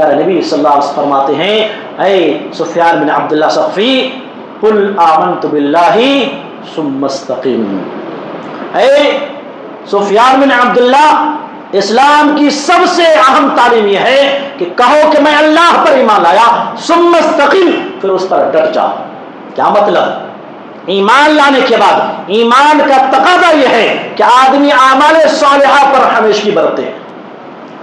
پیارے نبی صلی اللہ علیہ وسلم فرماتے ہیں اے سفیان بن عبداللہ ثقفی قل آمنت باللہ ثم استقم. اے سفیان بن عبداللہ، اسلام کی سب سے اہم تعلیم یہ ہے کہ کہو کہ میں اللہ پر ایمان لایا، ثم استقم، پھر اس پر ڈٹ جاؤ. کیا مطلب؟ ایمان لانے کے بعد ایمان کا تقاضا یہ ہے کہ آدمی اعمال صالحہ پر ہمیشگی برتے ہیں.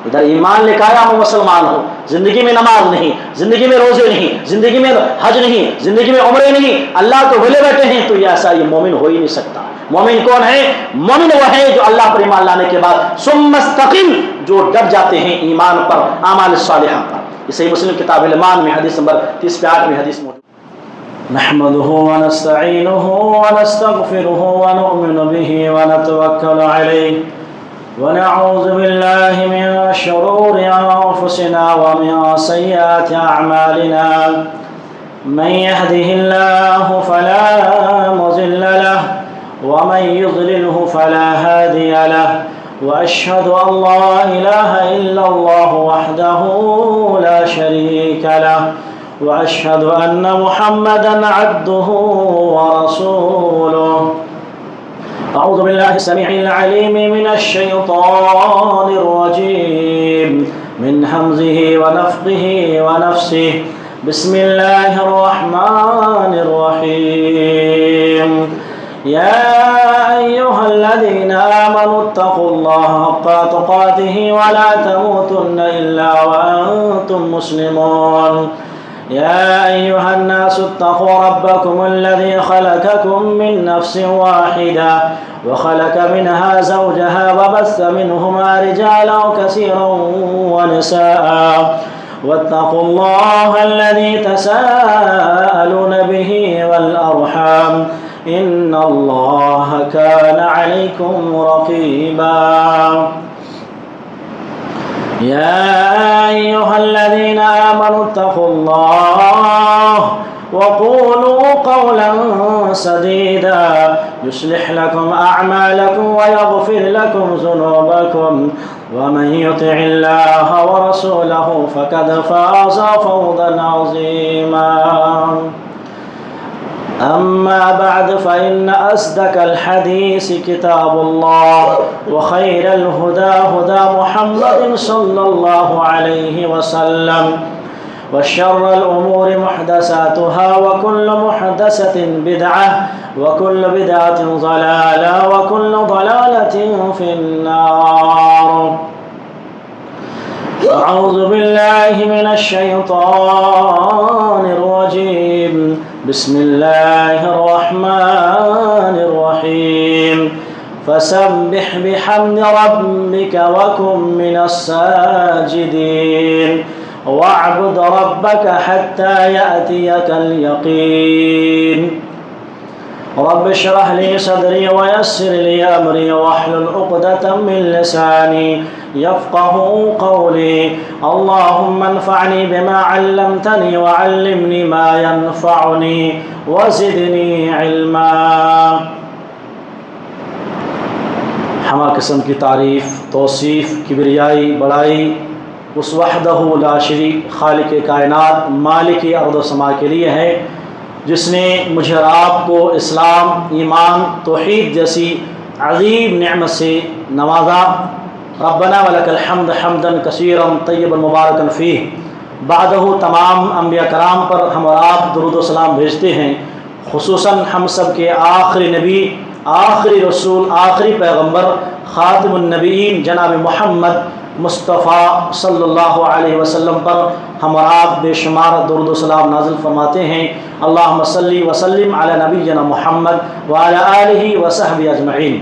ادھر ایمان لے کے آیا ہوں مسلمان ہوں، زندگی میں نماز نہیں، زندگی میں روزے نہیں، زندگی میں حج نہیں، زندگی میں عمرے نہیں، اللہ کو بھولے بیٹھے ہیں، تو یہ ایسا یہ مومن ہو ہی نہیں سکتا. مومن کون ہے؟ مومن وہ ہے جو اللہ پر ایمان لانے کے بعد ثم استقم، جو ڈٹ جاتے ہیں ایمان پر، اعمال صالحہ پر. یہ صحیح مسلم کتاب الایمان میں حدیث نمبر 30 میں حدیث موجود. نحمده ونستعينه ونستغفره ونؤمن به ونتوكل عليه ونعوذ بالله من شرور أنفسنا ومن سيئات أعمالنا. من يهده الله فلا مضل له ومن يضلله فلا هادي له. وأشهد أن لا إله إلا الله وحده لا شريك له. وأشهد أن محمدًا عبده ورسوله. أعوذ بالله السميع العليم من الشيطان الرجيم من همزه ونفخه ونفسه. بسم الله الرحمن الرحيم. يا أيها الذين آمنوا اتقوا الله حق تقاته ولا تموتن إلا وأنتم مسلمون. يا أيها الناس اتقوا ربكم الذي خلقكم من نفس واحدة وخلق منها زوجها وبث منهما رجالا كثيرا ونساء واتقوا الله الذي تساءلون به والأرحام إن الله كان عليكم رقيبا. يا أيها الذين آمنوا اتقوا الله وقولوا قولا سديدا يصلح لكم أعمالكم ويغفر لكم ذنوبكم ومن يطع الله ورسوله فقد فاز فوزا عظيما. أما بعد فإن أصدق الحديث كتاب الله وخير الهدى هدى محمد صلى الله عليه وسلم وشر الأمور محدثاتها وكل محدثة بدعة وكل بدعة ضلالة وكل ضلالة في النار. أعوذ بالله من الشيطان الرجيم. بسم الله الرحمن الرحيم. فسبح بحمد ربك وكن من الساجدين واعبد ربك حتى يأتيك اليقين. رب اشرح لي صدري ويسر لي أمري واحلل عقدة من لساني يفقه قولي. اللهم انفعني بما علمتني وعلمني ما ينفعني وزدني علما. ہمہ قسم کی تعریف، توصیف، کبریائی، بڑائی اس وحدہ لا شریک خالق کائنات مالک ارض و سما کے لیے ہے، جس نے مجھے اور آپ کو اسلام، ایمان، توحید جیسی عظیم نعمت سے نوازا. ربنا ولک الحمد حمدا کثیرا طیبا مبارکا فیہ. بعدہ تمام انبیاء کرام پر ہم اور آپ درود و سلام بھیجتے ہیں، خصوصاً ہم سب کے آخری نبی، آخری رسول، آخری پیغمبر، خاتم النبیین جناب محمد مصطفیٰ صلی اللہ علیہ وسلم پر ہم اور آپ بے شمار درود و سلام نازل فرماتے ہیں. اللہم صلی وسلم علی نبینا محمد وعلی آلہ وصحبہ اجمعین.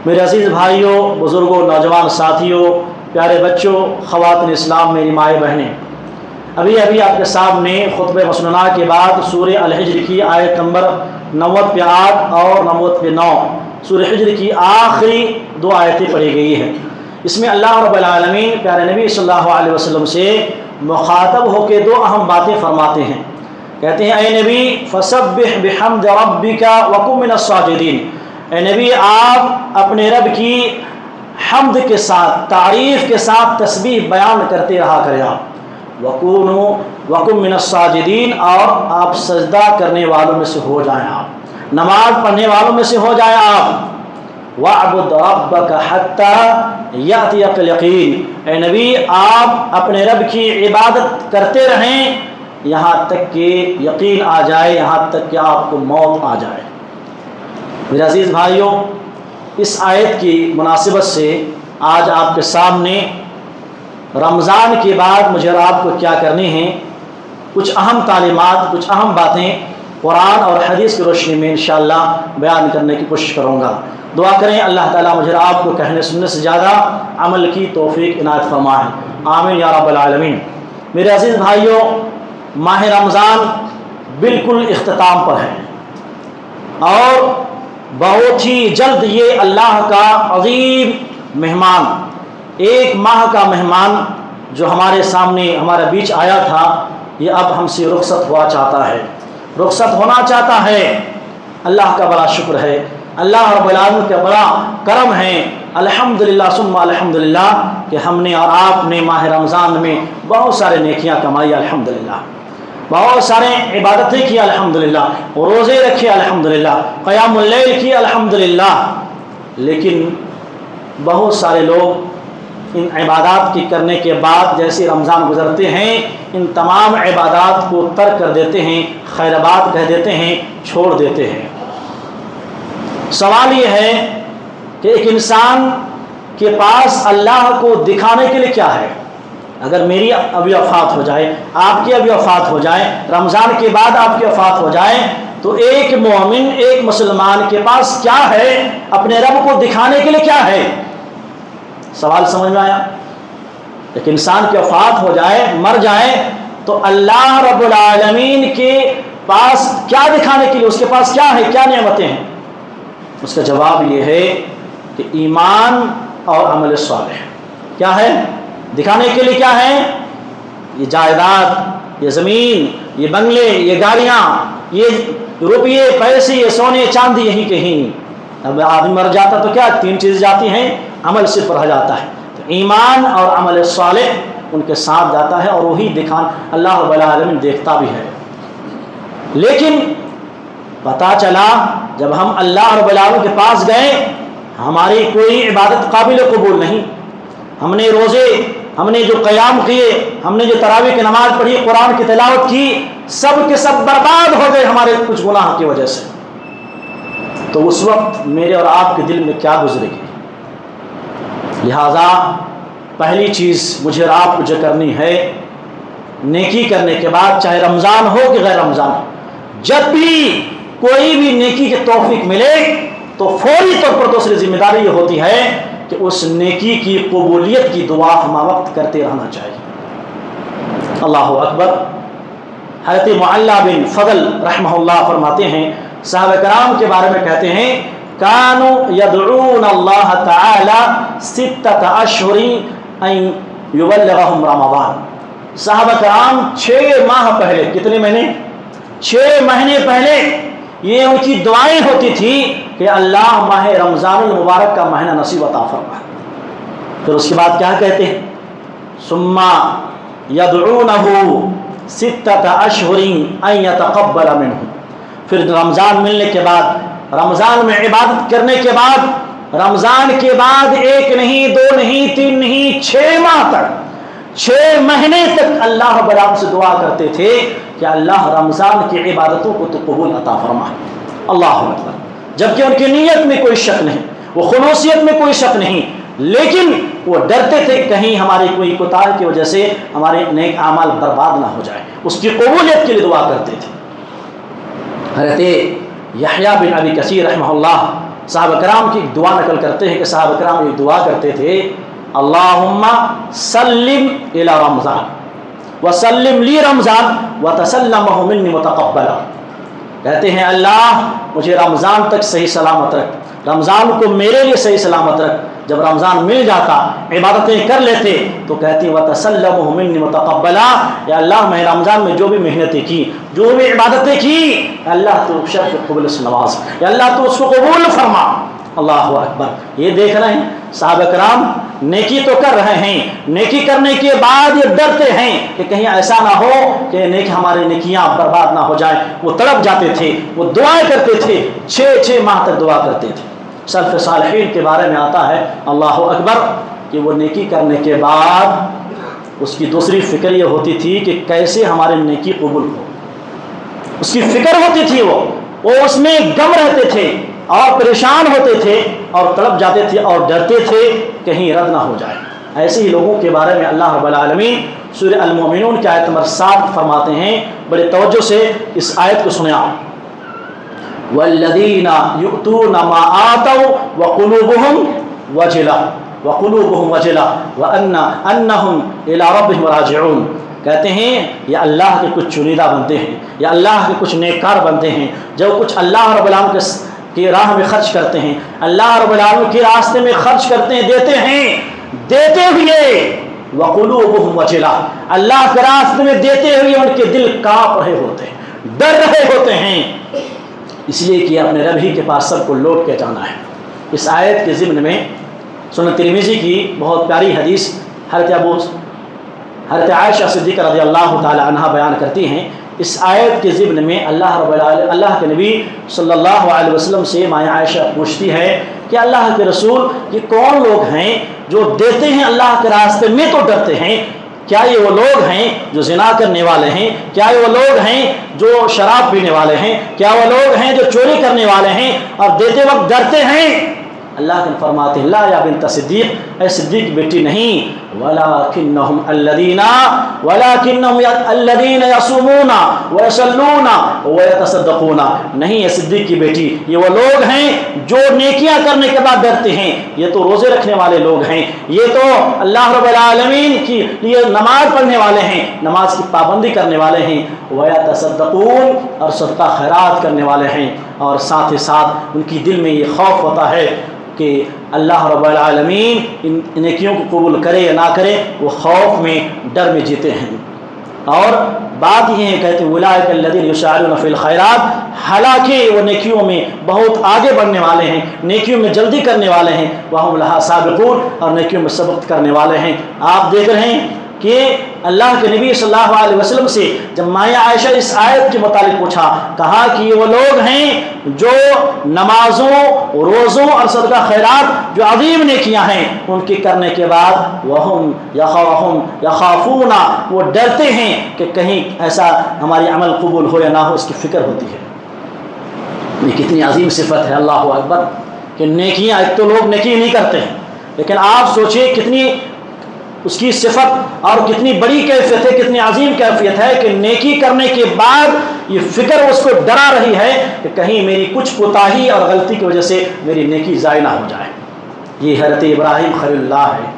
میرے عزیز بھائیوں، بزرگوں، نوجوان ساتھیوں، پیارے بچوں، خواتین اسلام، میری مائیں بہنیں، ابھی آپ کے سامنے خطبہ مسنونہ کے بعد سورہ الحجر کی آیت نمبر 90 پہ 8 اور 90 پہ 9 سورہ حجر کی آخری 2 آیتیں پڑھی گئی ہیں. اس میں اللہ رب العالمین پیارے نبی صلی اللہ علیہ وسلم سے مخاطب ہو کے 2 اہم باتیں فرماتے ہیں. کہتے ہیں اے نبی فسبح بحمد ربک وکن من الساجدین. اے نبی آپ اپنے رب کی حمد کے ساتھ، تعریف کے ساتھ تسبیح بیان کرتے رہا کریں. وَكُن مِّنَ السَّاجِدِينَ، اور آپ سجدہ کرنے والوں میں سے ہو جائیں، آپ نماز پڑھنے والوں میں سے ہو جائیں آپ۔ وَاعْبُدْ رَبَّكَ حَتَّى يَأْتِيَكَ الْيَقِينُ، اے نبی آپ اپنے رب کی عبادت کرتے رہیں یہاں تک کہ یقین آ جائے، یہاں تک کہ آپ کو موت آ جائے۔ میرے عزیز بھائیوں، اس آیت کی مناسبت سے آج آپ کے سامنے رمضان کے بعد مجھے اور آپ کو کیا کرنی ہیں، کچھ اہم تعلیمات، کچھ اہم باتیں قرآن اور حدیث کی روشنی میں انشاءاللہ بیان کرنے کی کوشش کروں گا۔ دعا کریں اللہ تعالیٰ مجھے اور آپ کو کہنے سننے سے زیادہ عمل کی توفیق عنایت فرمائے، آمین یا رب العالمین۔ میرے عزیز بھائیوں، ماہ رمضان بالکل اختتام پر ہے، اور بہت ہی جلد یہ اللہ کا عظیم مہمان، ایک ماہ کا مہمان جو ہمارے سامنے ہمارے بیچ آیا تھا، یہ اب ہم سے رخصت ہوا چاہتا ہے، رخصت ہونا چاہتا ہے۔ اللہ کا بڑا شکر ہے، اللہ رب العالمین کا بڑا کرم ہے، الحمدللہ ثم الحمدللہ، کہ ہم نے اور آپ نے ماہ رمضان میں بہت سارے نیکیاں کمائی، الحمدللہ بہت سارے عبادتیں کی، الحمدللہ روزے رکھے، الحمدللہ قیام اللیل کی، الحمدللہ۔ لیکن بہت سارے لوگ ان عبادات کی کرنے کے بعد جیسے رمضان گزرتے ہیں ان تمام عبادات کو ترک کر دیتے ہیں، خیربات کہہ دیتے ہیں، چھوڑ دیتے ہیں۔ سوال یہ ہے کہ ایک انسان کے پاس اللہ کو دکھانے کے لیے کیا ہے؟ اگر میری ابھی وفات ہو جائے، آپ کی ابھی وفات ہو جائے، رمضان کے بعد آپ کی وفات ہو جائے، تو ایک مومن، ایک مسلمان کے پاس کیا ہے؟ اپنے رب کو دکھانے کے لیے کیا ہے؟ سوال سمجھ میں آیا؟ ایک انسان کی وفات ہو جائے، مر جائے، تو اللہ رب العالمین کے پاس کیا دکھانے کے لیے، اس کے پاس کیا ہے، کیا نعمتیں ہیں؟ اس کا جواب یہ ہے کہ ایمان اور عمل صالح۔ کیا ہے دکھانے کے لیے؟ کیا ہے؟ یہ جائیداد، یہ زمین، یہ بنگلے، یہ گاڑیاں، یہ روپیے پیسے، یہ سونے چاندی، یہی کہیں۔ اب آدمی مر جاتا تو کیا تین چیزیں جاتی ہیں، عمل صرف رہ جاتا ہے، تو ایمان اور عمل صالح ان کے ساتھ جاتا ہے، اور وہی دکھان اللہ رب العالمین دیکھتا بھی ہے۔ لیکن پتہ چلا جب ہم اللہ رب العالمین کے پاس گئے، ہماری کوئی عبادت قابل قبول نہیں، ہم نے روزے، ہم نے جو قیام کیے، ہم نے جو تراویح کی نماز پڑھی، قرآن کی تلاوت کی، سب کے سب برباد ہو گئے ہمارے کچھ گناہ کی وجہ سے۔ تو اس وقت میرے اور آپ کے دل میں کیا گزرے گی؟ لہذا پہلی چیز مجھے اور آپ کو جو کرنی ہے، نیکی کرنے کے بعد چاہے رمضان ہو کہ غیر رمضان ہو، جب بھی کوئی بھی نیکی کی توفیق ملے تو فوری طور پر دوسری ذمہ داری یہ ہوتی ہے کہ اس نیکی کی قبولیت کی دعا ہمہ وقت کرتے رہنا چاہیے۔ اللہ اکبر۔ حضرت معلّہ بن فضل رحمہ اللہ فرماتے ہیں، صحابہ کرام کے بارے میں کہتے ہیں، کانوا یدعون اللہ تعالی ستۃ اشہر ان یبلغہم رمضان۔ صحابہ کرام 6 ماہ پہلے، کتنے مہینے؟ 6 مہینے پہلے یہ ان کی دعائیں ہوتی تھی کہ اللہ ماہ رمضان المبارک کا مہینہ نصیب عطا فرما۔ پھر اس کے بعد کیا کہتے ہیں؟ ثم یدعونہ ستۃ اشہر ان یتقبل منہ۔ پھر رمضان ملنے کے بعد، رمضان میں عبادت کرنے کے بعد، رمضان کے بعد 1 نہیں 2 نہیں 3 نہیں 6 ماہ تک، 6 مہینے تک اللہ رب العالمین سے دعا کرتے تھے کہ اللہ رمضان کی عبادتوں کو تو قبول عطا فرما۔ اللہ اکبر۔ جبکہ ان کی نیت میں کوئی شک نہیں، وہ خلوصیت میں کوئی شک نہیں، لیکن وہ ڈرتے تھے کہیں ہماری کوئی کوتاہی کی وجہ سے ہمارے نیک اعمال برباد نہ ہو جائے، اس کی قبولیت کے لیے دعا کرتے تھے۔ حضرت یحییٰ بن ابی کثیر رحمہ اللہ صحابہ کرام کی ایک دعا نقل کرتے ہیں کہ صحابہ کرام ایک دعا کرتے تھے، اللہم سلم الی رمضان وسلم لی رمضان وتسلمہ منی متقبلا۔ کہتے ہیں اللہ مجھے رمضان تک صحیح سلامت رکھ، رمضان کو میرے لیے صحیح سلامت رکھ۔ جب رمضان مل جاتا، عبادتیں کر لیتے، تو کہتی وتسلمہ منی متقبلا، یا اللہ میں رمضان میں جو بھی محنتیں کی، جو بھی عبادتیں کی، اللہ تو شرف قبول سے نواز، یا اللہ تو اس کو قبول فرما۔ اللہ اکبر۔ یہ دیکھ رہے ہیں صحابہ کرام نیکی تو کر رہے ہیں، نیکی کرنے کے بعد یہ ڈرتے ہیں کہ کہیں ایسا نہ ہو کہ ہماری نیکیاں برباد نہ ہو جائیں۔ وہ تڑپ جاتے تھے، وہ دعائیں کرتے تھے، 6 ماہ تک دعا کرتے تھے۔ سلف صالحین کے بارے میں آتا ہے اللہ اکبر کہ وہ نیکی کرنے کے بعد اس کی دوسری فکر یہ ہوتی تھی کہ کیسے ہماری نیکی قبول ہو، اس کی فکر ہوتی تھی، وہ اس میں غم رہتے تھے اور پریشان ہوتے تھے اور تڑپ جاتے تھے اور ڈرتے تھے کہیں رد نہ ہو جائے۔ ایسے ہی لوگوں کے بارے میں اللہ رب العالمین سورہ المومنون کی آیت نمبر 7 فرماتے ہیں، بڑے توجہ سے اس آیت کو سنیں آپ۔ والذین یؤتون ما آتوا وقلوبهم وجلہ وانہم الی ربہم راجعون۔ کہتے ہیں یہ اللہ کے کچھ چنیدہ بنتے ہیں، یا اللہ کے کچھ نیکار بنتے ہیں جو کچھ اللہ رب العالمین کی راہ میں خرچ کرتے ہیں، اللہ رب العالمین کے راستے میں خرچ کرتے ہیں، دیتے ہیں، دیتے ہوئے وقلوبہم وجلہ، اللہ کے راستے میں دیتے ہوئے ان کے دل کانپ رہے ہوتے ہیں، ڈر رہے ہوتے ہیں، اس لیے کہ اپنے رب ہی کے پاس سب کو لوٹ کے جانا ہے۔ اس آیت کے ضمن میں سنن ترمذی کی بہت پیاری حدیث حضرت عائشہ صدیقہ رضی اللہ تعالی عنہا بیان کرتی ہیں۔ اس آیت کے ضمن میں اللہ کے نبی صلی اللہ علیہ وسلم سے ماں عائشہ پوچھتی ہے کہ اللہ کے رسول یہ کون لوگ ہیں جو دیتے ہیں اللہ کے راستے میں تو ڈرتے ہیں؟ کیا یہ وہ لوگ ہیں جو زنا کرنے والے ہیں؟ کیا یہ وہ لوگ ہیں جو شراب پینے والے ہیں؟ کیا وہ لوگ ہیں جو چوری کرنے والے ہیں اور دیتے وقت ڈرتے ہیں؟ اللہ کے فرماتے ہیں لا یا بنت صدیق، اے صدیق کی بیٹی نہیں، ولکنہم الذین یصومون ویصلون ویتصدقون، نہیں ہے صدیق کی بیٹی، یہ وہ لوگ ہیں جو نیکیاں کرنے کے بعد ڈرتے ہیں، یہ تو روزے رکھنے والے لوگ ہیں، یہ تو اللہ رب العالمین کی لیے نماز پڑھنے والے ہیں، نماز کی پابندی کرنے والے ہیں، ویتصدقون اور صدقہ خیرات کرنے والے ہیں، اور ساتھ ہی ساتھ ان کی دل میں یہ خوف ہوتا ہے کہ اللہ رب العالمین ان نیکیوں کو قبول کرے یا نہ کرے، وہ خوف میں ڈر میں جیتے ہیں۔ اور بات یہ ہے کہتے ہیں اولئک الذین یسارعون فی الخیرات، حالانکہ وہ نیکیوں میں بہت آگے بڑھنے والے ہیں، نیکیوں میں جلدی کرنے والے ہیں، وہم لہا سابقون، اور نیکیوں میں سبقت کرنے والے ہیں۔ آپ دیکھ رہے ہیں کہ اللہ کے نبی صلی اللہ علیہ وسلم سے جب مائیں عائشہ اس آیت کے متعلق پوچھا، کہا کہ یہ وہ لوگ ہیں جو نمازوں، روزوں اور صدقہ خیرات جو عظیم نیکیاں ہیں ان کے کرنے کے بعد وہم یخافون، وہ ڈرتے ہیں کہ کہیں ایسا ہماری عمل قبول ہو یا نہ ہو، اس کی فکر ہوتی ہے۔ یہ کتنی عظیم صفت ہے، اللہ اکبر، کہ نیکیاں، ایک تو لوگ نیکی نہیں کرتے ہیں، لیکن آپ سوچئے کتنی اس کی صفت اور کتنی بڑی کیفیت ہے، کتنی عظیم کیفیت ہے کہ نیکی کرنے کے بعد یہ فکر اس کو ڈرا رہی ہے کہ کہیں میری کچھ کوتاہی اور غلطی کی وجہ سے میری نیکی ضائع نہ ہو جائے۔ یہ حضرت ابراہیم خلیل اللہ ہے،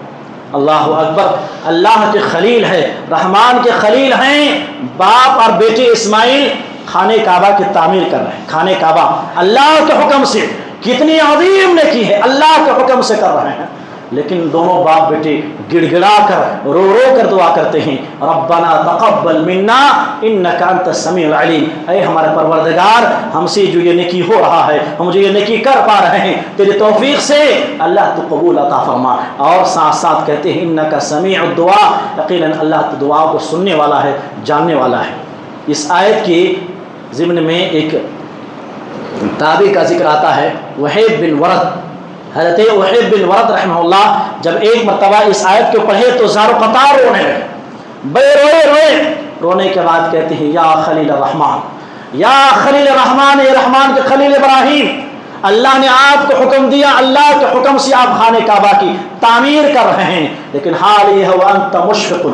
اللہ اکبر، اللہ کے خلیل ہے، رحمان کے خلیل ہیں۔ باپ اور بیٹے اسماعیل خانہ کعبہ کی تعمیر کر رہے ہیں، خانہ کعبہ اللہ کے حکم سے، کتنی عظیم نیکی ہے، اللہ کے حکم سے کر رہے ہیں، لیکن دونوں باپ بیٹے گڑ گڑا کر رو رو کر دعا کرتے ہیں، ربنا تقبل منا انک انت السمیع العلیم، اے ہمارے پروردگار ہم سے جو یہ نیکی ہو رہا ہے، ہم جو یہ نیکی کر پا رہے ہیں تیری توفیق سے، اللہ تو قبول عطا فرما۔ اور ساتھ ساتھ کہتے ہیں انک سمیع الدعاء، یقیناً اللہ تو دعا کو سننے والا ہے، جاننے والا ہے۔ اس آیت کے ضمن میں ایک تابعی کا ذکر آتا ہے، وحید بن ورد، حضرت وحید بن ورد رحمہ اللہ جب ایک مرتبہ اس آیت کو پڑھے تو زار و قطار رونے لگے، بے روئے، رونے کے بعد کہتے ہیں یا خلیل الرحمن، یا خلیل الرحمن، اے رحمان کے خلیل ابراہیم، اللہ نے آپ کو حکم دیا، اللہ کے حکم سے آپ خانہ کعبہ کی تعمیر کر رہے ہیں، لیکن حال یہ ہے وانت مشفق،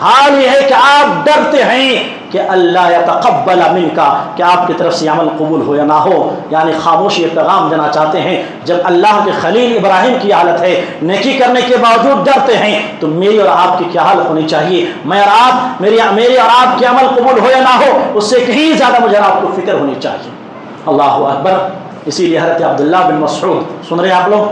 حال یہ ہے کہ آپ ڈرتے ہیں کہ اللہ یتقبل منکا، کہ آپ کی طرف سے عمل قبول ہو یا نہ ہو، یعنی خاموشی پیغام دینا چاہتے ہیں۔ جب اللہ کے خلیل ابراہیم کی حالت ہے، نیکی کرنے کے باوجود ڈرتے ہیں، تو میری اور آپ کی کیا حالت ہونی چاہیے؟ میں اور آپ، میری اور آپ کی عمل قبول ہو یا نہ ہو، اس سے کہیں زیادہ مجھے آپ کو فکر ہونی چاہیے۔ اللہ اکبر۔ اسی لیے حضرت عبداللہ بن مسعود، سن رہے ہیں آپ لوگ؟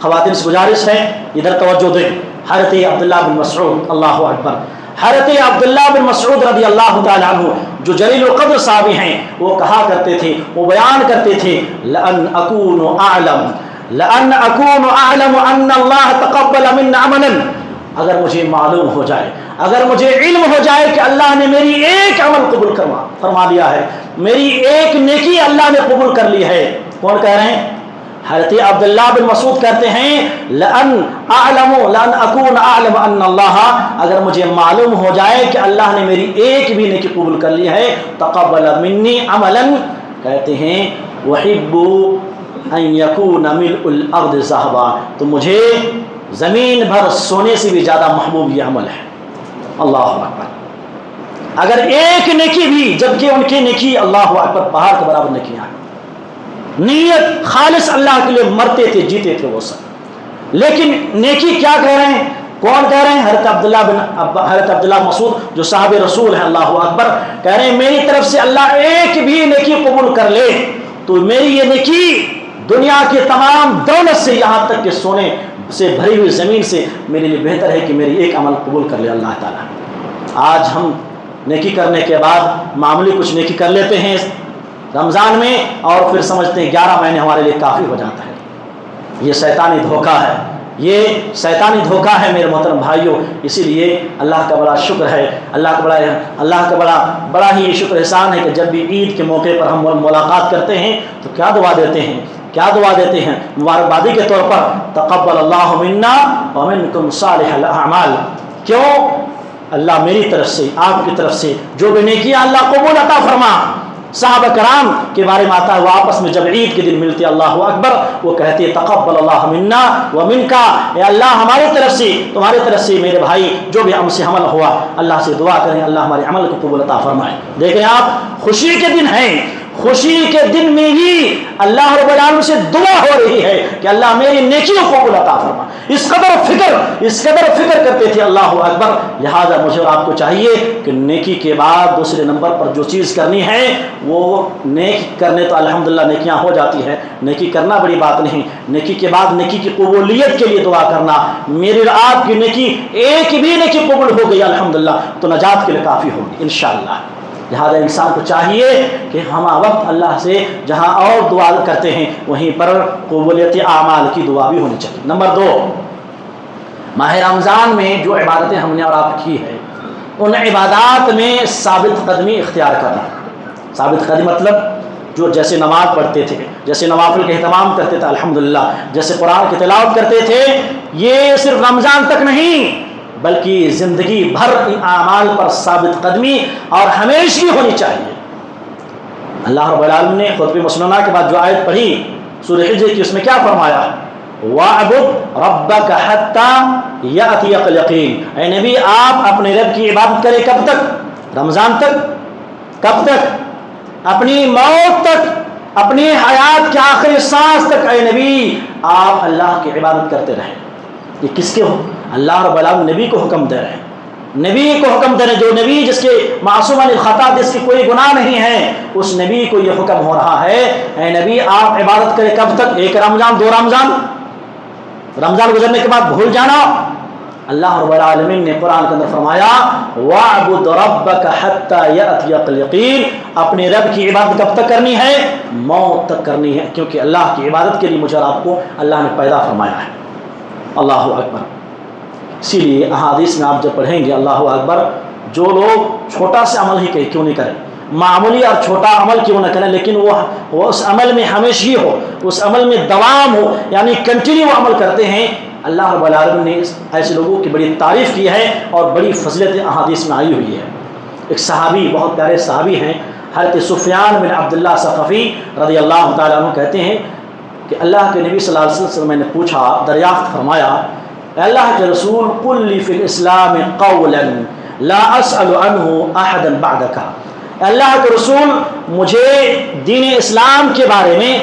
خواتین سے گزارش ہے ادھر توجہ دیں، حضرت عبداللہ بن مسعود، اللہ اکبر، حضرت عبداللہ بن مسعود رضی اللہ تعالیٰ عنہ جو جلیل القدر صحابی ہیں، وہ کہا کرتے تھے، وہ بیان کرتے تھے لَأَنْ أَكُونُ أَعْلَمُ لأن أكون أعلم أن الله تقبل منا عملا، اگر مجھے معلوم ہو جائے، اگر مجھے علم ہو جائے کہ اللہ نے میری ایک عمل قبول فرما لیا ہے، میری ایک نیکی اللہ نے قبول کر لی ہے. کون کہہ رہے ہیں؟ حضرت عبداللہ بن مسعود کہتے ہیں لأن أكون أعلم أن الله، اگر مجھے معلوم ہو جائے کہ اللہ نے میری ایک بھی نیکی قبول کر لی ہے، تقبل منی عملا، کہتے ہیں وحب ان يكون ملء الارض ذهبا، تو مجھے زمین بھر سونے سے بھی زیادہ محبوب یہ عمل ہے. اللہ اکبر. اگر ایک نیکی بھی، جبکہ ان کی نیکی اللہ اکبر پہاڑ کے برابر نیکیاں ہیں، نیت خالص اللہ کے لیے، مرتے تھے جیتے تھے وہ سب، لیکن نیکی کیا کہہ رہے ہیں؟ کون کہہ رہے ہیں؟ حضرت عبداللہ مسعود جو صاحب رسول ہیں، اللہ اکبر، کہہ رہے ہیں میری طرف سے اللہ ایک بھی نیکی قبول کر لے تو میری یہ نیکی دنیا کے تمام دولت سے، یہاں تک کہ سونے سے بھری ہوئی زمین سے، میرے لیے بہتر ہے کہ میری ایک عمل قبول کر لے اللہ تعالیٰ. آج ہم نیکی کرنے کے بعد معمولی کچھ نیکی کر لیتے ہیں رمضان میں، اور پھر سمجھتے ہیں 11 مہینے ہمارے لیے کافی ہو جاتا ہے. یہ شیطانی دھوکہ ہے، یہ شیطانی دھوکہ ہے میرے محترم بھائیوں. اسی لیے اللہ کا بڑا شکر ہے، اللہ کا بڑا ہی شکر احسان ہے کہ جب بھی عید کے موقع پر ہم ملاقات کرتے ہیں تو کیا دعا دیتے ہیں مبارکبادی کے طور پر، تقبل اللہ منا ومنکم صالح الاعمال. کیوں؟ اللہ میری طرف سے، آپ کی طرف سے جو بھی نیکیاں اللہ قبول عطا فرما. صحابہ کرام کے بارے میں آتا ہے وہ آپس میں جب عید کے دن ملتے اللہ اکبر، وہ کہتے ہیں تقبل اللہ منا ومنکا، اے اللہ ہماری طرف سے، تمہاری طرف سے میرے بھائی جو بھی ہم سے عمل ہوا، اللہ سے دعا کریں اللہ ہمارے عمل کو قبول عطا فرمائے. دیکھیں آپ، خوشی کے دن ہیں، خوشی کے دن میں ہی اللہ رب العالمین سے دعا ہو رہی ہے کہ اللہ میری نیکیوں کو قبول عطا فرما. اس قدر فکر کرتے تھے اللہ اکبر. لہذا مجھے اور آپ کو چاہیے کہ نیکی کے بعد دوسرے نمبر پر جو چیز کرنی ہے وہ نیک کرنے تو الحمدللہ نیکیاں ہو جاتی ہے، نیکی کرنا بڑی بات نہیں، نیکی کے بعد نیکی کی قبولیت کے لیے دعا کرنا. میری اور آپ کی نیکی ایک بھی نیکی قبول ہو گئی الحمدللہ تو نجات کے لیے کافی ہوگی انشاءاللہ. لہذا انسان کو چاہیے کہ ہم وقت اللہ سے جہاں اور دعا کرتے ہیں وہیں پر قبولیت اعمال کی دعا بھی ہونی چاہیے. نمبر 2، ماہ رمضان میں جو عبادتیں ہم نے اور آپ کی ہے ان عبادات میں ثابت قدمی اختیار کرنا. ثابت قدمی مطلب جو جیسے نماز پڑھتے تھے، جیسے نوافل کا اہتمام کرتے تھے الحمدللہ، جیسے قرآن کی تلاوت کرتے تھے، یہ صرف رمضان تک نہیں بلکہ زندگی بھر ان اعمال پر ثابت قدمی اور ہمیشگی ہونی چاہیے. اللہ رب العالمین نے خطبہ مسنونہ کے بعد جو آیت پڑھی سورہ حجر کی، اس میں کیا فرمایا؟ وَاعْبُدْ رَبَّكَ حَتَّى يَأْتِيَكَ الْيَقِينُ. اے نبی آپ اپنے رب کی عبادت کریں. کب تک؟ رمضان تک. کب تک؟ اپنی موت تک، اپنی حیات کے آخری سانس تک اے نبی آپ اللہ کی عبادت کرتے رہیں. یہ کس کے اللہ رب العالمین نبی کو حکم دے رہے ہیں. نبی کو حکم دے رہے ہیں، جو نبی جس کے معصوم عن الخطا، جس کی کوئی گناہ نہیں ہے، اس نبی کو یہ حکم ہو رہا ہے اے نبی آپ عبادت کریں. کب تک؟ 1 رمضان، 2 رمضان، رمضان گزرنے کے بعد بھول جانا. اللہ رب العالمین نے قرآن کے اندر فرمایا وَاعْبُدْ رَبَّكَ حَتَّى يَأْتِيَكَ الْيَقِينُ. اپنے رب کی عبادت کب تک کرنی ہے؟ موت تک کرنی ہے، کیونکہ اللہ کی عبادت کے لیے مجھے اور آپ کو اللہ نے پیدا فرمایا ہے. اللہ اکبر. اسی لیے احادیث میں آپ جب پڑھیں گے اللہ اکبر، جو لوگ چھوٹا سے عمل ہی کیوں نہیں کریں، معمولی اور چھوٹا عمل کیوں نہ کریں، لیکن وہ اس عمل میں ہمیشگی ہو، اس عمل میں دوام ہو، یعنی کنٹینیو عمل کرتے ہیں. اللہ رب العالمین نے ایسے لوگوں کی بڑی تعریف کی ہے اور بڑی فضیلت احادیث میں آئی ہوئی ہے. ایک صحابی، بہت پیارے صحابی ہیں، حضرت سفیان بن عبداللہ ثقفی رضی اللہ تعالیٰ عنہ، کہتے ہیں کہ اللہ کے نبی صلی اللہ علیہ وسلم میں نے پوچھا، دریافت فرمایا، اے اللہ کے رسول قل لی فی الاسلام قولا لا اسأل عنہ احدا بعدک. اللہ کے رسول مجھے دین اسلام کے بارے میں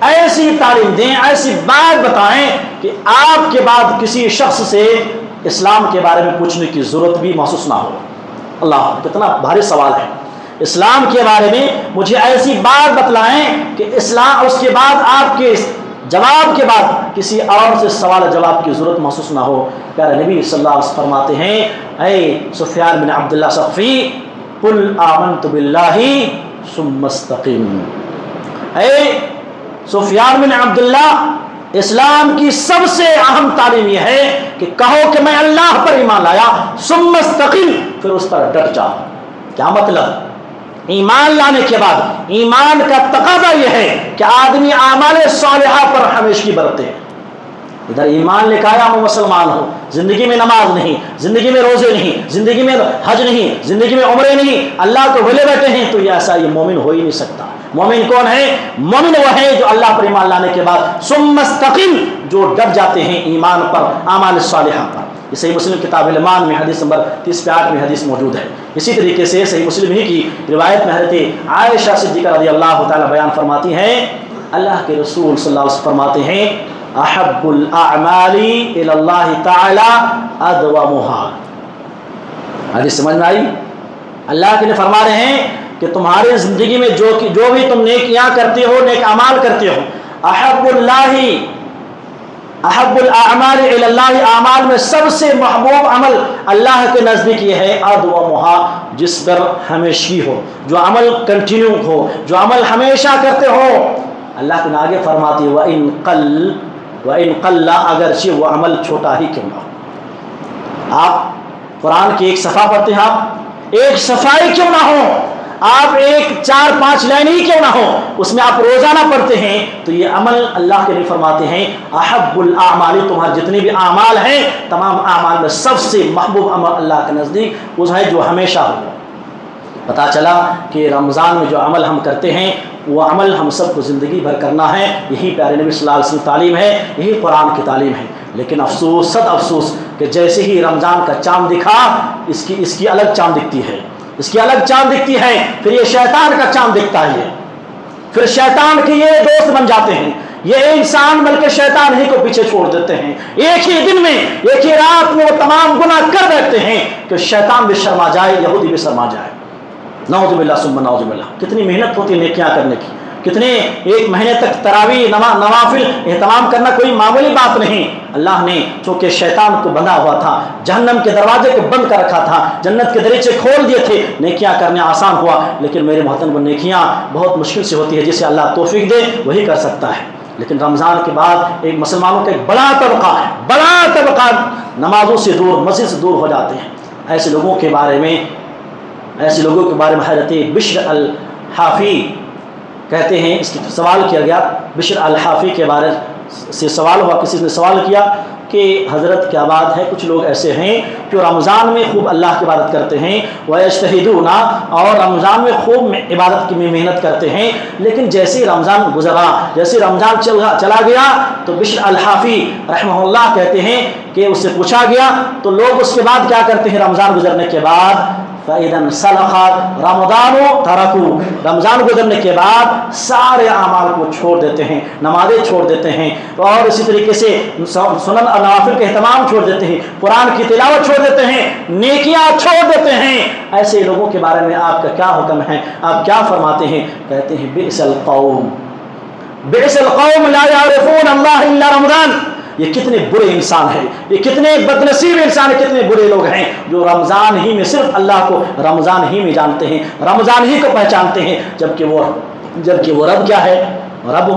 ایسی تعلیم دیں، ایسی بات بتائیں کہ آپ کے بعد کسی شخص سے اسلام کے بارے میں پوچھنے کی ضرورت بھی محسوس نہ ہو. اللہ، کتنا بھاری سوال ہے. اسلام کے بارے میں مجھے ایسی بات بتلائیں کہ اسلام، اس کے بعد آپ کے جواب کے بعد کسی اور سے سوال جواب کی ضرورت محسوس نہ ہو. پیارے نبی صلی اللہ علیہ وسلم فرماتے ہیں اے سفیان بن عبداللہ ثقفی قل آمنت باللہ ثم استقم. اے سفیان بن عبداللہ، اسلام کی سب سے اہم تعلیم یہ ہے کہ کہو کہ میں اللہ پر ایمان لایا، ثم استقم، پھر اس پر ڈٹ جاؤ۔ کیا مطلب؟ ایمان لانے کے بعد ایمان کا تقاضا یہ ہے کہ آدمی اعمال صالحہ پر ہمیشگی برتے ہیں۔ ادھر ایمان لے کے آیا میں مسلمان ہوں، زندگی میں نماز نہیں، زندگی میں روزے نہیں، زندگی میں حج نہیں، زندگی میں عمرے نہیں، اللہ کو بھولے بیٹھے ہیں، تو یہ ایسا یہ مومن ہو ہی نہیں سکتا۔ مومن کون ہے؟ مومن وہ ہے جو اللہ پر ایمان لانے کے بعد ثم استقم، جو ڈٹ جاتے ہیں ایمان پر، اعمال صالحہ پر۔ یہ صحیح مسلم کتاب الایمان میں حدیث نمبر 30/8 میں حدیث موجود ہے۔ اسی طریقے سے صحیح مسلم ہی کی روایت میں حضرت عائشہ صدیقہ رضی اللہ تعالی بیان فرماتی ہیں، اللہ کے رسول صلی اللہ علیہ وسلم فرماتے ہیں احب الاعمال الی اللہ تعالی ادومها۔ حدیث سمجھ میں آئی؟ اللہ کے لیے فرما رہے ہیں کہ تمہاری زندگی میں جو بھی تم نیکیاں کرتے ہو، نیک اعمال کرتے ہو، احب الاعمال الی اللہ، اعمال میں سب سے محبوب عمل اللہ کے نزدیک یہ ہے ادومها، جس پر ہمیشگی ہو، جو عمل کنٹینیو ہو، جو عمل ہمیشہ کرتے ہو۔ اللہ کے آگے فرماتی ہے وَإِن قَلَّ، اگرچہ وہ عمل چھوٹا ہی کیوں نہ ہو۔ آپ قرآن کی ایک صفحہ پڑھتے ہیں، آپ ایک صفائی کیوں نہ ہو، آپ ایک 4-5 لائن ہی کیوں نہ ہو، اس میں آپ روزانہ پڑھتے ہیں، تو یہ عمل اللہ کے لیے فرماتے ہیں احب الاعمال، تمہارے جتنے بھی اعمال ہیں تمام اعمال میں سب سے محبوب عمل اللہ کے نزدیک وہ ہے جو ہمیشہ ہو۔ پتہ چلا کہ رمضان میں جو عمل ہم کرتے ہیں وہ عمل ہم سب کو زندگی بھر کرنا ہے، یہی پیارے نبی صلی اللہ علیہ وسلم تعلیم ہے، یہی قرآن کی تعلیم ہے۔ لیکن افسوس، صد افسوس کہ جیسے ہی رمضان کا چاند دکھا اس کی الگ چاند دکھتی ہے، اس کی الگ چاند دکھتی ہے، پھر یہ شیطان کا چاند دکھتا ہے، پھر شیطان کے یہ دوست بن جاتے ہیں، یہ انسان بلکہ شیطان ہی کو پیچھے چھوڑ دیتے ہیں۔ ایک ہی دن میں، ایک ہی رات میں وہ تمام گناہ کر بیٹھتے ہیں کہ شیطان بھی شرما جائے، یہودی بھی شرما جائے۔ نعوذ باللہ ثم نعوذ باللہ۔ کتنی محنت ہوتی ہے نیکیاں کرنے کی، کتنے ایک مہینے تک تراویح نوافل اہتمام کرنا کوئی معمولی بات نہیں۔ اللہ نے چونکہ شیطان کو بندھا ہوا تھا، جہنم کے دروازے کو بند کر رکھا تھا، جنت کے دریچے کھول دیے تھے، نیکیاں کرنے آسان ہوا۔ لیکن میرے محترم، نیکیاں بہت مشکل سے ہوتی ہے، جسے اللہ توفیق دے وہی کر سکتا ہے۔ لیکن رمضان کے بعد ایک مسلمانوں کا ایک بڑا طبقہ نمازوں سے دور، مسجد سے دور ہو جاتے ہیں۔ ایسے لوگوں کے بارے میں حضرت بشر الحافی کہتے ہیں، اس کی سوال کیا گیا، بشر الحافی کے بارے سے سوال ہوا، کسی نے سوال کیا کہ حضرت کیا بات ہے، کچھ لوگ ایسے ہیں جو رمضان میں خوب اللہ کی عبادت کرتے ہیں وَيَجْتَهِدُونَ، اور رمضان میں خوب عبادت کی محنت کرتے ہیں، لیکن جیسے رمضان گزرا، جیسے رمضان چلا گیا، تو بشر الحافی رحمہ اللہ کہتے ہیں کہ اس سے پوچھا گیا تو لوگ اس کے بعد کیا کرتے ہیں، رمضان گزرنے کے بعد فَإِذَا انْسَلَخَ رَمَضَانُ تَرَكُوا، رمضان گزرنے کے بعد سارے اعمال کو چھوڑ دیتے ہیں، نمازیں چھوڑ دیتے ہیں، اور اسی طریقے سے سنن اور نوافل کے اہتمام چھوڑ دیتے ہیں، قرآن کی تلاوت چھوڑ دیتے ہیں، نیکیاں چھوڑ دیتے ہیں۔ ایسے لوگوں کے بارے میں آپ کا کیا حکم ہے، آپ کیا فرماتے ہیں؟ کہتے ہیں بئس القوم لا يعرفون اللہ الا رمضان۔ یہ کتنے برے انسان ہیں، یہ کتنے بدنصیب انسان ہیں، کتنے برے لوگ ہیں جو رمضان ہی میں صرف اللہ کو رمضان ہی میں جانتے ہیں، رمضان ہی کو پہچانتے ہیں، جبکہ وہ رب کیا ہے؟ رب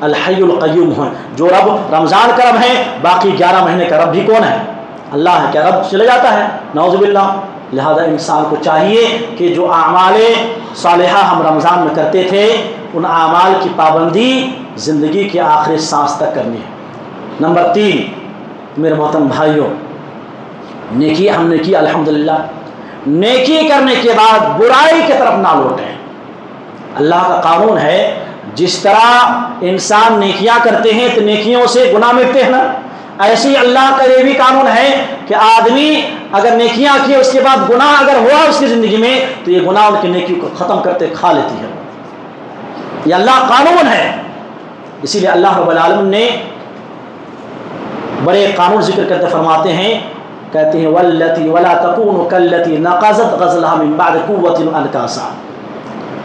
الحی القیوم ہے۔ جو رب رمضان کا رب ہے، باقی 11 مہینے کا رب بھی کون ہے؟ اللہ ہے۔ کیا رب چلے جاتا ہے؟ نعوذ باللہ۔ لہذا انسان کو چاہیے کہ جو اعمال صالحہ ہم رمضان میں کرتے تھے، ان اعمال کی پابندی زندگی کے آخری سانس تک کرنی ہے۔ نمبر 3، میرے محترم بھائیوں، نیکی ہم نے کی الحمدللہ، نیکی کرنے کے بعد برائی کی طرف نہ لوٹیں۔ اللہ کا قانون ہے، جس طرح انسان نیکیاں کرتے ہیں تو نیکیوں سے گناہ مٹتے ہیں نا، ایسی اللہ کا یہ بھی قانون ہے کہ آدمی اگر نیکیاں کی اس کے بعد گناہ اگر ہوا اس کی زندگی میں تو یہ گناہ ان کی نیکی کو ختم کرتے کھا لیتی ہے۔ یہ اللہ قانون ہے۔ اسی لیے اللہ رب العالمین نے بڑے قانون ذکر کرتے فرماتے ہیں، کہتے ہیں والتی ولا تکونوا کالتی نقضت غزلها من بعد قوة انکاسا۔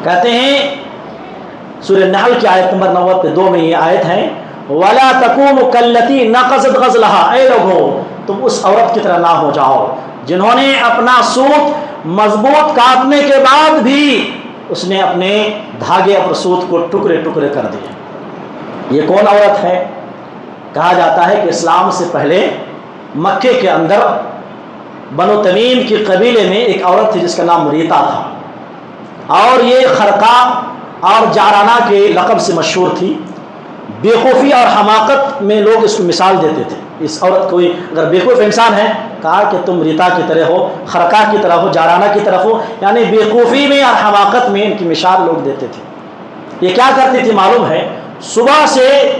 کہتے ہیں سورہ نحل کی آیت نمبر 92 میں یہ آیت ہے، ولا تکونوا کالتی نقضت غزلها، اے لوگو تم اس عورت کی طرح نہ ہو جاؤ جنہوں نے اپنا سوت مضبوط کاٹنے کے بعد بھی اس نے اپنے دھاگے اور سوت کو ٹکڑے ٹکڑے کر دیے۔ یہ کون عورت ہے؟ کہا جاتا ہے کہ اسلام سے پہلے مکے کے اندر بنو تمیم کی قبیلے میں ایک عورت تھی جس کا نام ریتا تھا، اور یہ خرقہ اور جارانہ کے لقب سے مشہور تھی۔ بےخوفی اور حماقت میں لوگ اس کو مثال دیتے تھے۔ اس عورت کوئی اگر بےخوف انسان ہے، کہا کہ تم ریتا کی طرح ہو، خرقہ کی طرح ہو، جارانہ کی طرف ہو، یعنی بےخوفی میں اور حماقت میں ان کی مثال لوگ دیتے تھے۔ یہ کیا کرتی تھی معلوم ہے؟ صبح سے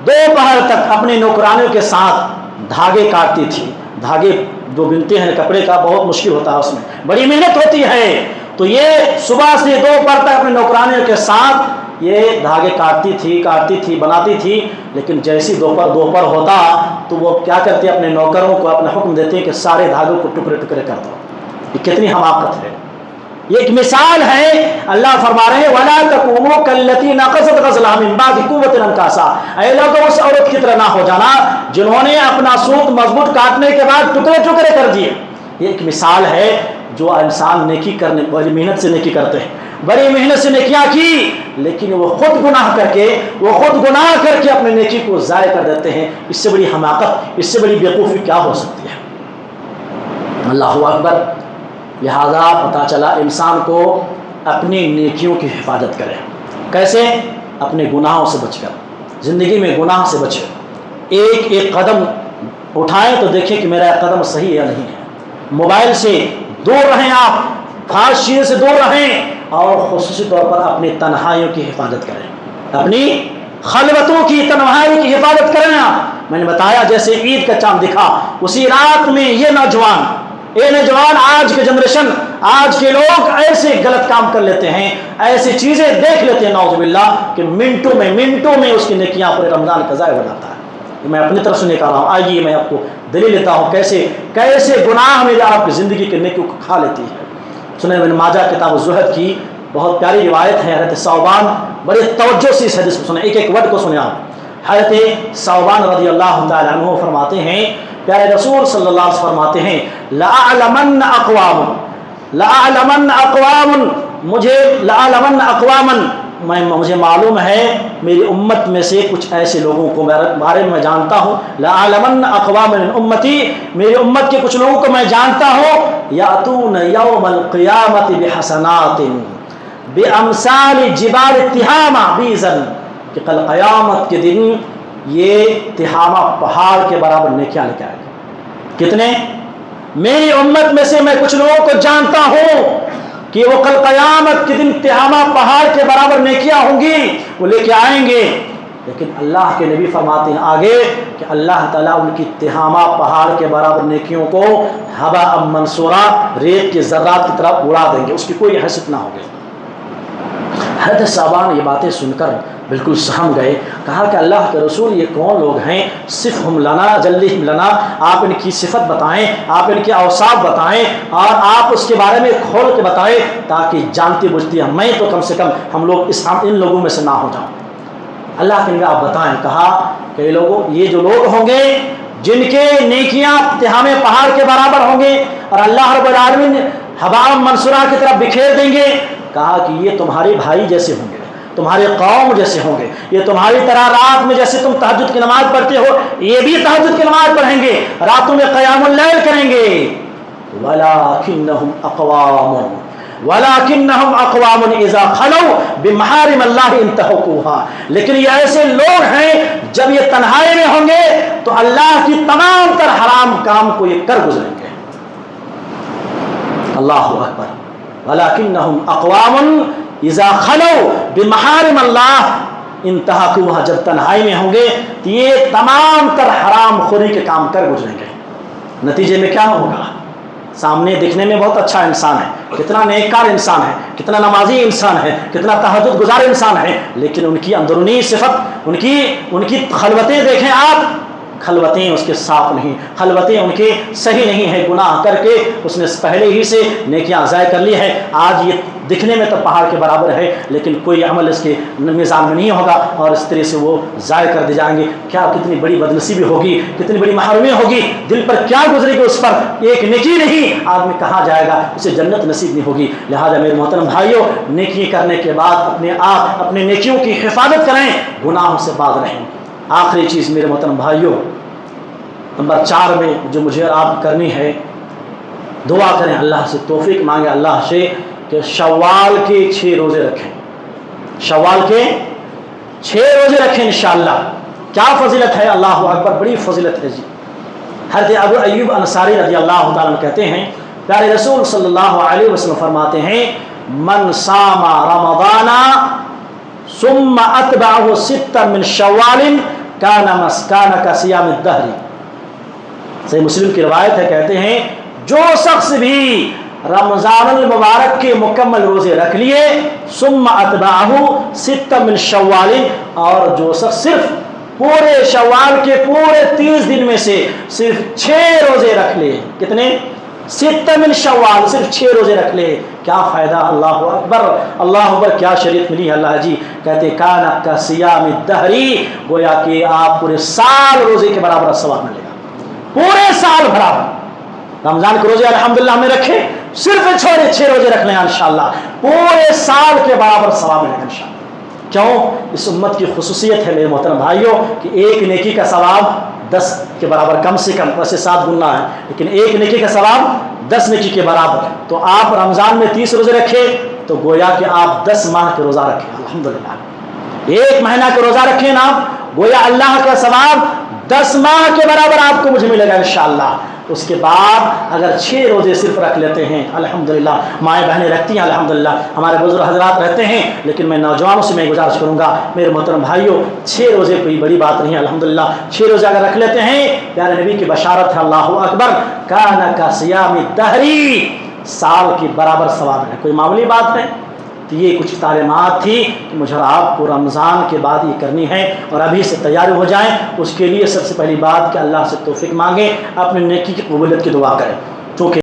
دوپہر تک اپنے نوکرانیوں کے ساتھ دھاگے کاٹتی تھی۔ دھاگے جو بنتے ہیں کپڑے کا بہت مشکل ہوتا ہے، اس میں بڑی محنت ہوتی ہے، تو یہ صبح سے دوپہر تک اپنے نوکرانیوں کے ساتھ یہ دھاگے کاٹتی تھی بناتی تھی۔ لیکن جیسی دوپہر ہوتا تو وہ کیا کرتی؟ اپنے نوکروں کو اپنا حکم دیتے ہیں کہ سارے دھاگوں کو ٹکڑے ٹکڑے کر دو۔ یہ کتنی حماقت ہے! یہ ایک مثال ہے۔ اللہ فرما رہے ہیں وَلَا تَكُونُوا كَالَّتِي نَقَضَتْ غَزْلَهَا مِن بَعْدِ قُوَّةٍ أَنكَاثًا، اے لوگوں اس عورت کی طرح نہ ہو جانا جنہوں نے اپنا سوت مضبوط کاٹنے کے بعد ٹکڑے ٹکڑے کر دیے۔ یہ ایک مثال ہے۔ جو انسان نیکی کرنے بڑی محنت سے نیکی کرتے ہیں، بڑی محنت سے نیکیاں کی، لیکن وہ خود گناہ کر کے اپنے نیکی کو ضائع کر دیتے ہیں، اس سے بڑی حماقت، اس سے بڑی بیوقوفی کیا ہو سکتی ہے؟ اللہ اکبر۔ لہذا پتہ چلا انسان کو اپنی نیکیوں کی حفاظت کرے۔ کیسے؟ اپنے گناہوں سے بچ کر، زندگی میں گناہ سے بچے، ایک ایک قدم اٹھائیں تو دیکھیں کہ میرا قدم صحیح ہے یا نہیں ہے۔ موبائل سے دور رہیں، آپ خاص چیزوں سے دور رہیں، اور خصوصی طور پر اپنی تنہائیوں کی حفاظت کریں، اپنی خلوتوں کی تنہائی کی حفاظت کریں۔ آپ میں نے بتایا جیسے عید کا چاند دکھا، اسی رات میں یہ نوجوان آج کے جنریشن، آج کے لوگ ایسے غلط کام کر لیتے ہیں، ایسی چیزیں دیکھ لیتے ہیں نعوذ باللہ کہ منٹوں میں اس کی نیکیاں پورے رمضان کا ضائع ہو جاتا ہے۔ میں اپنی طرف سے نکال رہا ہوں، آئیے میں آپ کو دلیل لیتا ہوں کیسے گناہ میں آپ کی زندگی کے نیکیوں کو کھا لیتی ہے۔ سنن ابن ماجہ کتاب الزہد کی بہت پیاری روایت ہے۔ حضرت ثوبان، بڑے توجہ سے اس حدیث کو سنیں، ایک ایک ورڈ کو سنیں آپ۔ حضرت ثوبان رضی اللہ تعالی عنہ فرماتے ہیں، پیارے رسول صلی اللہ علیہ وسلم فرماتے ہیں لَأَعْلَمَنَّ أَقْوَامًا، مجھے معلوم ہے میری امت میں سے کچھ ایسے لوگوں کو بارے میں جانتا ہوں، لَأَعْلَمَنَّ أَقْوَامًا مِنْ أُمَّتِي، میری امت کے کچھ لوگوں کو میں جانتا ہوں، يَأْتُونَ يَوْمَ الْقِيَامَةِ بِحَسَنَاتٍ بِأَمْثَالِ جِبَالِ تِہَامَةَ بِيزًا، کہ کل قیامت کے دن یہ تہامہ پہاڑ کے برابر نیکیاں لے کے آئے گا۔ کتنے؟ میری امت میں سے میں کچھ لوگوں کو جانتا ہوں کہ وہ کل قیامت کے دن تہامہ پہاڑ کے برابر نیکیاں ہوں گی، وہ لے کے آئیں گے۔ لیکن اللہ کے نبی فرماتے ہیں آگے کہ اللہ تعالیٰ ان کی تہامہ پہاڑ کے برابر نیکیوں کو ہباء منصورا، ریت کے ذرات کی طرف اڑا دیں گے، اس کی کوئی حیثیت نہ ہوگی۔ حضرت صاحبان یہ باتیں سن کر بالکل سہم گئے، کہا کہ اللہ کے رسول یہ کون لوگ ہیں؟ صفہم لنا جلیہم لنا، آپ ان کی صفت بتائیں، آپ ان کے اوصاف بتائیں، اور آپ اس کے بارے میں کھول کے بتائیں تاکہ جانتی بوجھتی میں تو کم سے کم ان لوگوں میں سے نہ ہو جاؤں۔ اللہ کے نبی آپ بتائیں۔ کہا کہ یہ جو لوگ ہوں گے جن کے نیکیاں تہامے پہاڑ کے برابر ہوں گے اور اللہ رب العالمین ہباء منصورا کی طرف بکھیر دیں گے، کہا کہ یہ تمہارے بھائی جیسے ہوں گے، تمہارے قوم جیسے ہوں گے، یہ تمہاری طرح رات میں جیسے تم تہجد کی نماز پڑھتے ہو یہ بھی تہجد کی نماز پڑھیں گے، راتوں میں قیام اللیل کریں گے۔ وَلَكِنَّهُمْ أَقْوَامٌ إِذَا خَلَوْا بِمَحَارِمِ اللَّهِ انتهكوها، لیکن یہ ایسے لوگ ہیں جب یہ تنہائی میں ہوں گے تو اللہ کی تمام تر حرام کام کو یہ کر گزریں گے۔ اللہ اکبر۔ وَلَكِنَّهُمْ أَقْوَامٌ إِذَا خَلَوْا بِمَحَارِمِ اللَّهِ انتهكوها، جب تنہائی میں ہوں گے تو یہ تمام تر حرام خوری کے کام کر گزریں گے۔ نتیجے میں کیا ہوگا؟ سامنے دکھنے میں بہت اچھا انسان ہے، کتنا نیکار انسان ہے، کتنا نمازی انسان ہے، کتنا تہجد گزار انسان ہے، لیکن ان کی اندرونی صفت، ان کی خلوتیں دیکھیں آپ، خلوتیں اس کے صاف نہیں، خلوتیں ان کے صحیح نہیں ہے، گناہ کر کے اس نے پہلے ہی سے نیکیاں ضائع کر لی ہے۔ آج یہ دکھنے میں تو پہاڑ کے برابر ہے لیکن کوئی عمل اس کے میزان میں نہیں ہوگا اور اس طرح سے وہ ضائع کر دی جائیں گے۔ کیا کتنی بڑی بدنصیبی ہوگی، کتنی بڑی محرومی ہوگی، دل پر کیا گزرے گی اس پر، ایک نیکی نہیں آدمی کہاں جائے گا، اسے جنت نصیب نہیں ہوگی۔ لہذا میرے محترم بھائیوں، نیکی کرنے کے بعد اپنے نیکیوں کی حفاظت کریں، گناہوں سے باز رہیں۔ آخری چیز میرے محترم بھائیوں، نمبر 4 میں جو مجھے اور آپ کرنی ہے، دعا کریں اللہ سے، توفیق مانگے اللہ سے کہ شوال کے 6 روزے رکھیں، شوال کے 6 روزے رکھیں انشاءاللہ۔ کیا فضیلت ہے، اللہ اکبر، بڑی فضیلت ہے جی۔ حضرت ابو ایوب انصاری رضی اللہ تعالیٰ عنہ کہتے ہیں، پیارے رسول صلی اللہ علیہ وسلم فرماتے ہیں، من صام رمضان ثم اتبعه 6 من شوال کان کصیام الدہر۔ صحیح مسلم کی روایت ہے، کہتے ہیں جو شخص بھی رمضان المبارک کے مکمل روزے رکھ لیے، ثم اتبعه 6 من شوال، اور جو شخص صرف پورے شوال کے پورے 30 دن میں سے صرف 6 روزے رکھ لے، کتنے؟ 6 من شوال، صرف 6 روزے رکھ لے، کیا فائدہ، اللہ اکبر، اللہ اکبر، کیا شریعت ملی ہے اللہ جی۔ کہتے کان کصیام الدہر، گویا کہ آپ پورے سال روزے کے برابر ثواب ملے گا، پورے سال برابر۔ رمضان کے روزے الحمدللہ ہم نے رکھے، صرف 6 روزے رکھ لیں انشاءاللہ، پورے سال کے برابر ثواب ملے گا انشاءاللہ۔ کیوں؟ اس امت کی خصوصیت ہے میرے محترم بھائیوں کہ ایک نیکی کا ثواب 10 کے برابر، کم سے کم، ویسے 7 گنا ہے لیکن ایک نیکی کا ثواب 10 نیکی کے برابر ہے۔ تو آپ رمضان میں 30 روزے رکھے تو گویا کہ آپ 10 ماہ کے روزہ رکھیں الحمدللہ، 1 مہینہ کے روزہ رکھیں نا، گویا اللہ کا ثواب 10 ماہ کے برابر آپ کو مجھے ملے گا انشاءاللہ۔ اس کے بعد اگر 6 روزے صرف رکھ لیتے ہیں الحمدللہ، مائیں بہنیں رکھتی ہیں الحمدللہ، ہمارے بزرگ حضرات رہتے ہیں، لیکن میں نوجوانوں سے میں گزارش کروں گا میرے محترم بھائیوں، 6 روزے کوئی بڑی بات نہیں ہے الحمدللہ، 6 روزے اگر رکھ لیتے ہیں، پیارے نبی کی بشارت ہے، اللہ اکبر، کان کصیام الدہر، سال کے برابر ثواب ہے، کوئی معمولی بات نہیں۔ تو یہ کچھ تعلیمات تھی کہ مجھے اور آپ کو رمضان کے بعد یہ کرنی ہے، اور ابھی سے تیار ہو جائیں۔ اس کے لیے سب سے پہلی بات کہ اللہ سے توفیق مانگیں، اپنے نیکی کی قبولیت کی دعا کریں۔